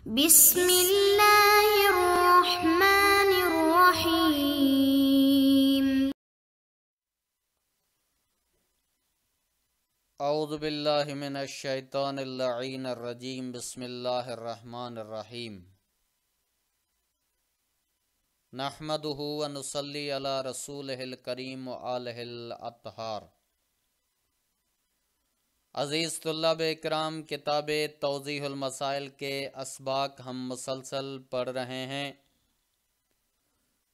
بسم اللہ الرحمن الرحیم۔ اعوذ باللہ من الشیطان اللعین الرجیم۔ بسم اللہ الرحمن الرحیم۔ نحمدہ ونصلی علی رسولہ الکریم وآلہ الاطہار۔ عزیز طلاب اکرام، کتاب توضیح المسائل کے اسباق ہم مسلسل پڑھ رہے ہیں،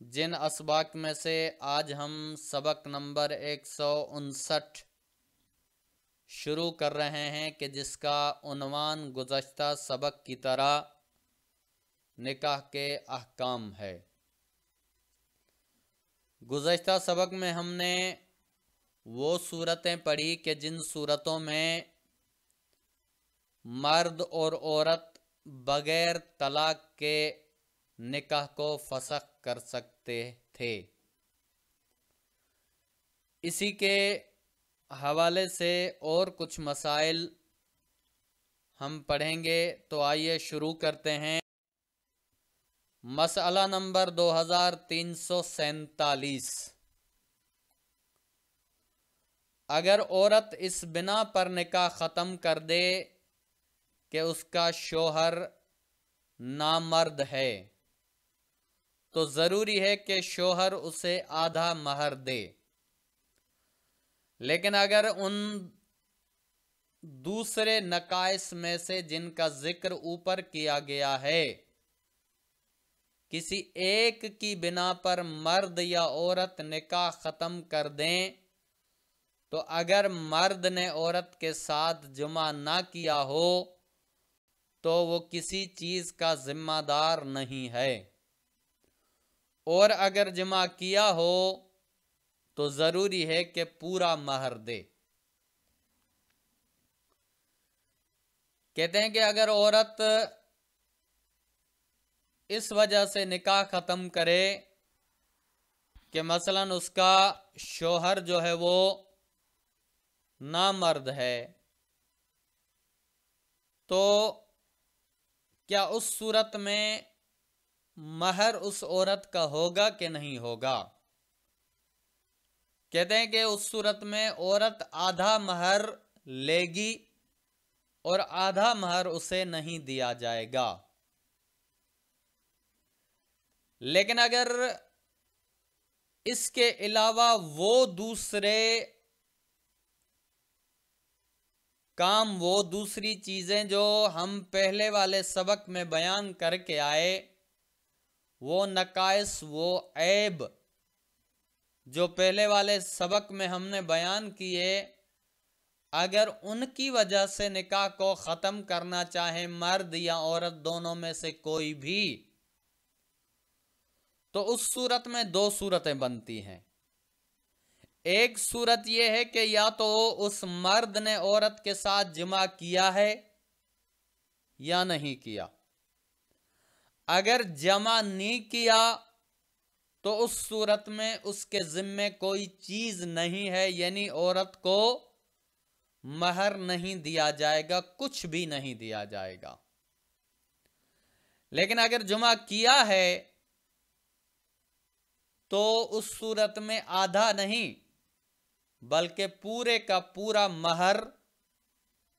جن اسباق میں سے آج ہم سبق نمبر 159 شروع کر رہے ہیں کہ جس کا عنوان گزشتہ سبق کی طرح نکاح کے احکام ہے۔ گزشتہ سبق میں ہم نے وہ صورتیں پڑھی کہ جن صورتوں میں مرد اور عورت بغیر طلاق کے نکاح کو فسخ کر سکتے تھے۔ اسی کے حوالے سے اور کچھ مسائل ہم پڑھیں گے، تو آئیے شروع کرتے ہیں۔ مسئلہ نمبر 2347۔ اگر عورت اس بنا پر نکاح ختم کر دے کہ اس کا شوہر نامرد ہے، تو ضروری ہے کہ شوہر اسے آدھا مہر دے۔ لیکن اگر ان دوسرے نقائص میں سے جن کا ذکر اوپر کیا گیا ہے کسی ایک کی بنا پر مرد یا عورت نکاح ختم کر دیں، تو اگر مرد نے عورت کے ساتھ جمع نہ کیا ہو تو وہ کسی چیز کا ذمہ دار نہیں ہے، اور اگر جمع کیا ہو تو ضروری ہے کہ پورا مہر دے۔ کہتے ہیں کہ اگر عورت اس وجہ سے نکاح ختم کرے کہ مثلاً اس کا شوہر جو ہے وہ نامرد ہے، تو کیا اس صورت میں مہر اس عورت کا ہوگا کہ نہیں ہوگا؟ کہتے ہیں کہ اس صورت میں عورت آدھا مہر لے گی اور آدھا مہر اسے نہیں دیا جائے گا۔ لیکن اگر اس کے علاوہ وہ دوسرے کام، وہ دوسری چیزیں جو ہم پہلے والے سبق میں بیان کر کے آئے، وہ نقائص، وہ عیب جو پہلے والے سبق میں ہم نے بیان کیے، اگر ان کی وجہ سے نکاح کو ختم کرنا چاہے مرد یا عورت دونوں میں سے کوئی بھی، تو اس صورت میں دو صورتیں بنتی ہیں۔ ایک صورت یہ ہے کہ یا تو اس مرد نے عورت کے ساتھ جمع کیا ہے یا نہیں کیا۔ اگر جمع نہیں کیا تو اس صورت میں اس کے ذمے کوئی چیز نہیں ہے، یعنی عورت کو مہر نہیں دیا جائے گا، کچھ بھی نہیں دیا جائے گا۔ لیکن اگر جمع کیا ہے تو اس صورت میں آدھا نہیں بلکہ پورے کا پورا مہر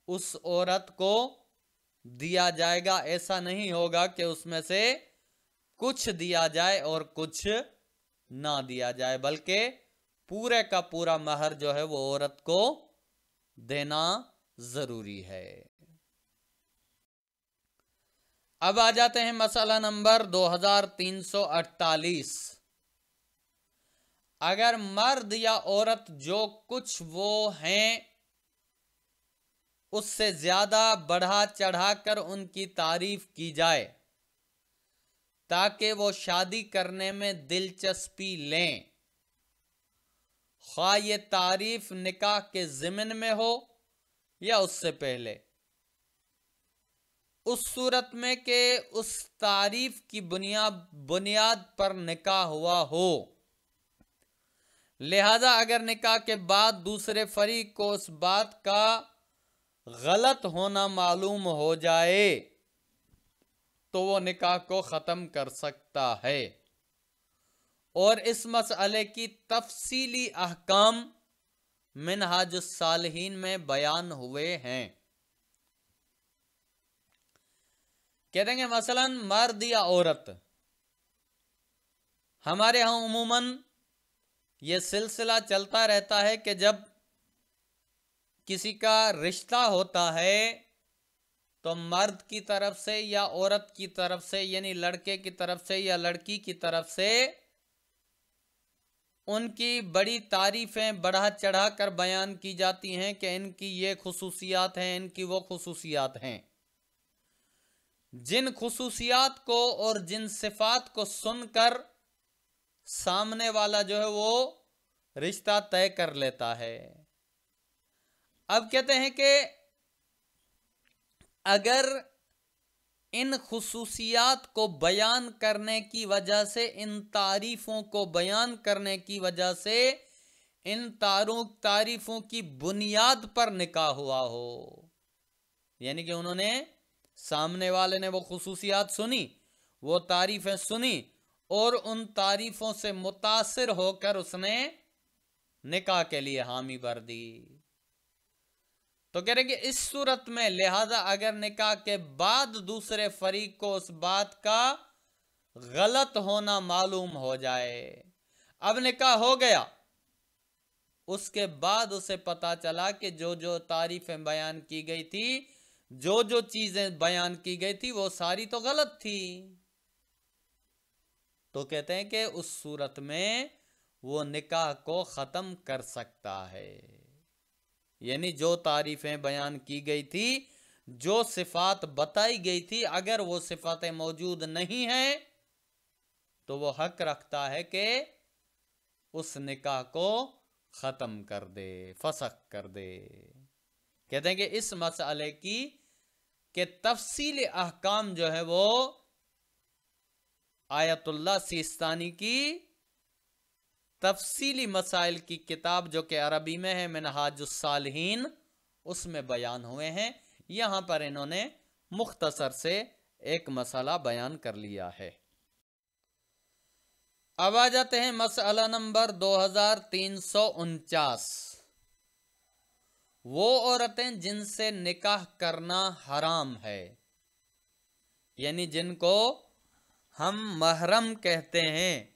اس عورت کو دیا جائے گا۔ ایسا نہیں ہوگا کہ اس میں سے کچھ دیا جائے اور کچھ نہ دیا جائے، بلکہ پورے کا پورا مہر جو ہے وہ عورت کو دینا ضروری ہے۔ اب آ جاتے ہیں مسئلہ نمبر 2348۔ اگر مرد یا عورت جو کچھ وہ ہیں اس سے زیادہ بڑھا چڑھا کر ان کی تعریف کی جائے تاکہ وہ شادی کرنے میں دلچسپی لیں، خواہ یہ تعریف نکاح کے ضمن میں ہو یا اس سے پہلے، اس صورت میں کہ اس تعریف کی بنیاد پر نکاح ہوا ہو، لہذا اگر نکاح کے بعد دوسرے فریق کو اس بات کا غلط ہونا معلوم ہو جائے तो वो निकाह को ख़त्म कर सकता है। और इस मसले की तफसीली अहकाम मिनहाजुस सालिहीन में बयान हुए हैं। कह देंगे मसलन मर्द या औरत, हमारे यहाँ उमूमन ये सिलसिला चलता रहता है कि जब किसी का रिश्ता होता है तो मर्द की तरफ से या औरत की तरफ से, यानी लड़के की तरफ से या लड़की की तरफ से, उनकी बड़ी तारीफें बढ़ा चढ़ा कर बयान की जाती हैं कि इनकी ये खुसूसियात हैं, इनकी वो खुसूसियात हैं। जिन खुसूसियात को और जिन सिफात को सुनकर सामने वाला जो है वो रिश्ता तय कर लेता है। अब कहते हैं कि अगर इन खुसूसियात को बयान करने की वजह से, इन तारीफों को बयान करने की वजह से, इन तारीफों की बुनियाद पर निकाह हुआ हो, यानी कि उन्होंने, सामने वाले ने वो खुसूसियात सुनी, वो तारीफें सुनी और उन तारीफों से मुतासिर होकर उसने निकाह के लिए हामी भर दी, तो कह रहे कि इस सूरत में लिहाजा अगर निकाह के बाद दूसरे फरीक को उस बात का गलत होना मालूम हो जाए, अब निकाह हो गया, उसके बाद उसे पता चला कि जो जो तारीफें बयान की गई थी, जो जो चीजें बयान की गई थी, वो सारी तो गलत थी, तो कहते हैं कि उस सूरत में वो निकाह को खत्म कर सकता है। यानी जो तारीफें बयान की गई थी, जो सिफात बताई गई थी, अगर वो सिफातें मौजूद नहीं हैं तो वो हक रखता है कि उस निकाह को खत्म कर दे, फसख कर दे। कहते हैं कि इस मसले की के तफसील अहकाम जो है वो आयतुल्लाह सिस्तानी की तफसीली मसाइल की किताब जो कि अरबी में है, मिनहाजुस सालिहीन, उसमें बयान हुए हैं। यहां पर इन्होंने मुख्तसर से एक मसला बयान कर लिया है। अब आ जाते हैं मसला नंबर 2349, वो औरतें जिनसे निकाह करना हराम है, यानी जिनको हम महरम कहते हैं,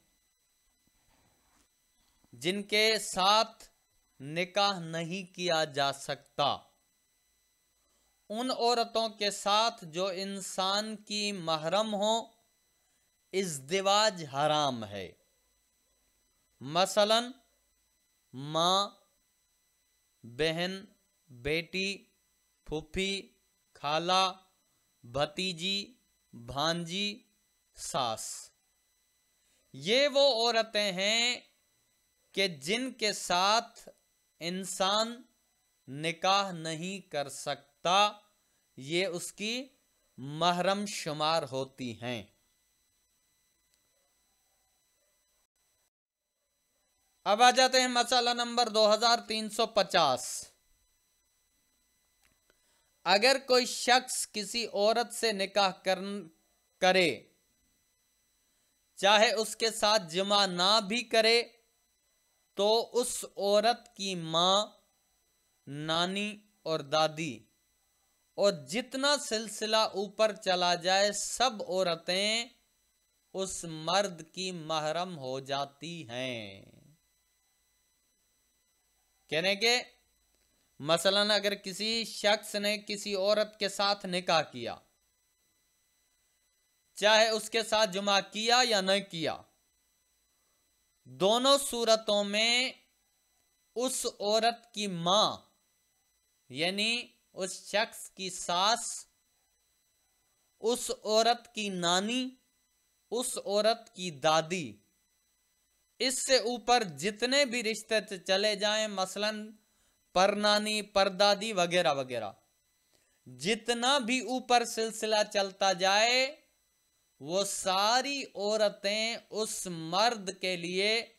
जिनके साथ निकाह नहीं किया जा सकता, उन औरतों के साथ जो इंसान की महरम हो, इज़्दिवाज हराम है। मसलन माँ, बहन, बेटी, फूफी, खाला, भतीजी, भांजी, सास, ये वो औरतें हैं कि जिनके साथ इंसान निकाह नहीं कर सकता, ये उसकी महरम शुमार होती हैं। अब आ जाते हैं मसला नंबर 2350, अगर कोई शख्स किसी औरत से निकाह करे, चाहे उसके साथ जिमा ना भी करे, तो उस औरत की माँ, नानी और दादी और जितना सिलसिला ऊपर चला जाए, सब औरतें उस मर्द की महरम हो जाती हैं। कहने के मसलन अगर किसी शख्स ने किसी औरत के साथ निकाह किया, चाहे उसके साथ जुमा किया या न किया, दोनों सूरतों में उस औरत की मां, यानी उस शख्स की सास, उस औरत की नानी, उस औरत की दादी, इससे ऊपर जितने भी रिश्ते चले जाएं, मसलन परनानी, परदादी वगैरह वगैरह, जितना भी ऊपर सिलसिला चलता जाए, वो सारी औरतें उस मर्द के लिए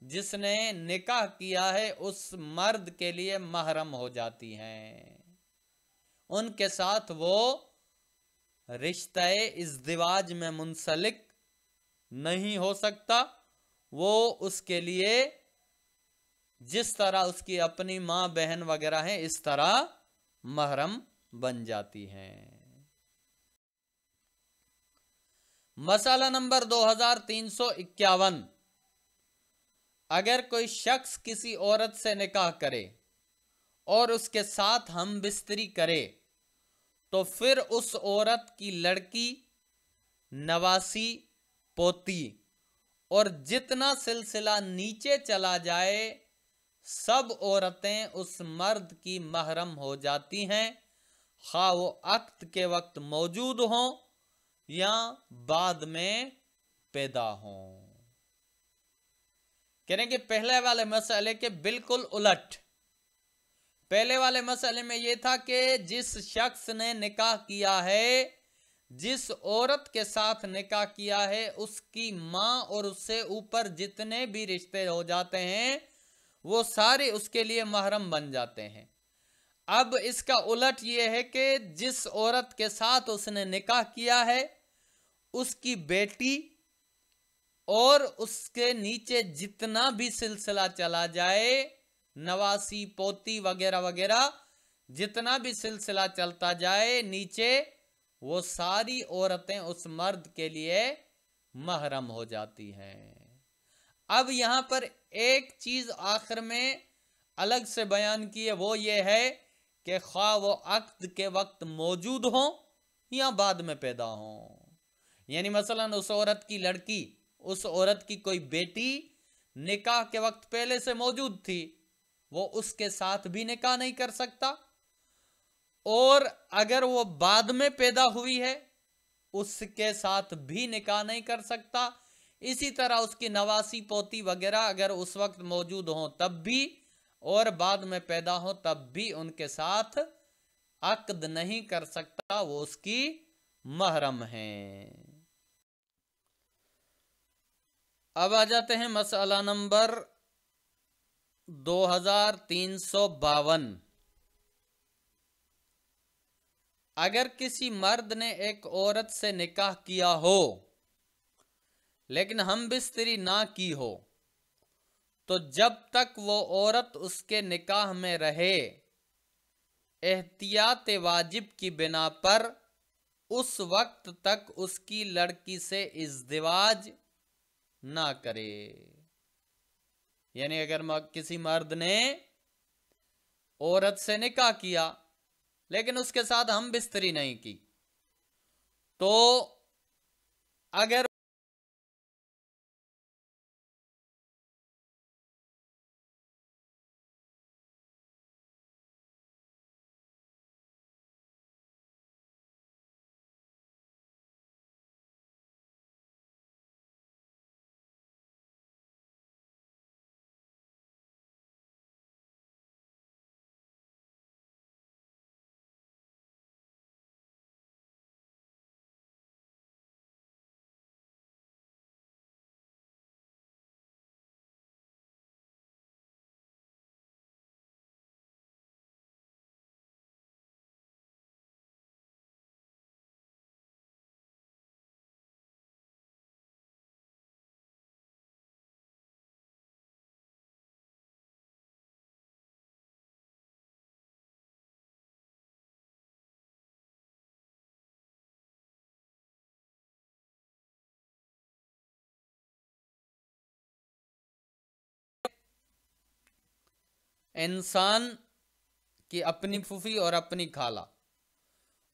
जिसने निकाह किया है, उस मर्द के लिए महरम हो जाती हैं। उनके साथ वो रिश्ते इज़्दिवाज में मुंसलिक नहीं हो सकता। वो उसके लिए जिस तरह उसकी अपनी माँ बहन वगैरह हैं इस तरह महरम बन जाती हैं। मसला नंबर 2351, अगर कोई शख्स किसी औरत से निकाह करे और उसके साथ हम बिस्तरी करे तो फिर उस औरत की लड़की, नवासी, पोती और जितना सिलसिला नीचे चला जाए सब औरतें उस मर्द की महरम हो जाती हैं, खा वो अक्द के वक्त मौजूद हों या बाद में पैदा हों। कहने के पहले वाले मसले के बिल्कुल उलट। पहले वाले मसले में यह था कि जिस शख्स ने निकाह किया है, जिस औरत के साथ निकाह किया है, उसकी माँ और उससे ऊपर जितने भी रिश्ते हो जाते हैं वो सारे उसके लिए महरम बन जाते हैं। अब इसका उलट ये है कि जिस औरत के साथ उसने निकाह किया है उसकी बेटी और उसके नीचे जितना भी सिलसिला चला जाए, नवासी, पोती वगैरह वगैरह जितना भी सिलसिला चलता जाए नीचे, वो सारी औरतें उस मर्द के लिए महरम हो जाती हैं। अब यहां पर एक चीज आखिर में अलग से बयान की है, वो ये है कि ख्वाह वो अक्द के वक्त मौजूद हो या बाद में पैदा हो। यानी मसलन उस औरत की लड़की, उस औरत की कोई बेटी निकाह के वक्त पहले से मौजूद थी, वो उसके साथ भी निकाह नहीं कर सकता, और अगर वो बाद में पैदा हुई है उसके साथ भी निकाह नहीं कर सकता। इसी तरह उसकी नवासी, पोती वगैरह अगर उस वक्त मौजूद हो तब भी और बाद में पैदा हो तब भी उनके साथ अक्द नहीं कर सकता, वो उसकी महरम हैं। अब आ जाते हैं मसला नंबर 2352। अगर किसी मर्द ने एक औरत से निकाह किया हो लेकिन हम बिस्तरी ना की हो तो जब तक वो औरत उसके निकाह में रहे एहतियात वाजिब की बिना पर उस वक्त तक उसकी लड़की से इज़्दिवाज ना करे। यानी अगर किसी मर्द ने औरत से निकाह किया लेकिन उसके साथ हम बिस्तरी नहीं की, तो अगर इंसान की अपनी फूफी और अपनी खाला,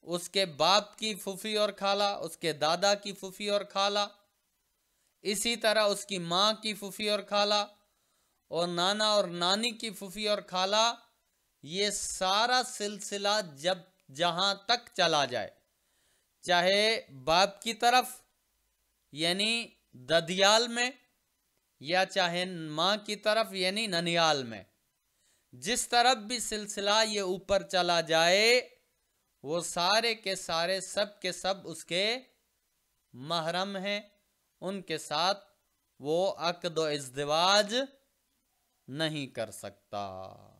उसके बाप की फूफी और खाला, उसके दादा की फूफी और खाला, इसी तरह उसकी माँ की फूफी और खाला और नाना और नानी की फूफी और खाला, ये सारा सिलसिला जब जहां तक चला जाए, चाहे बाप की तरफ यानी ददियाल में या चाहे माँ की तरफ यानी ननियाल में, जिस तरफ भी सिलसिला ये ऊपर चला जाए वो सारे के सारे सब के सब उसके महरम हैं, उनके साथ वो अक्द व इज़्दिवाज नहीं कर सकता।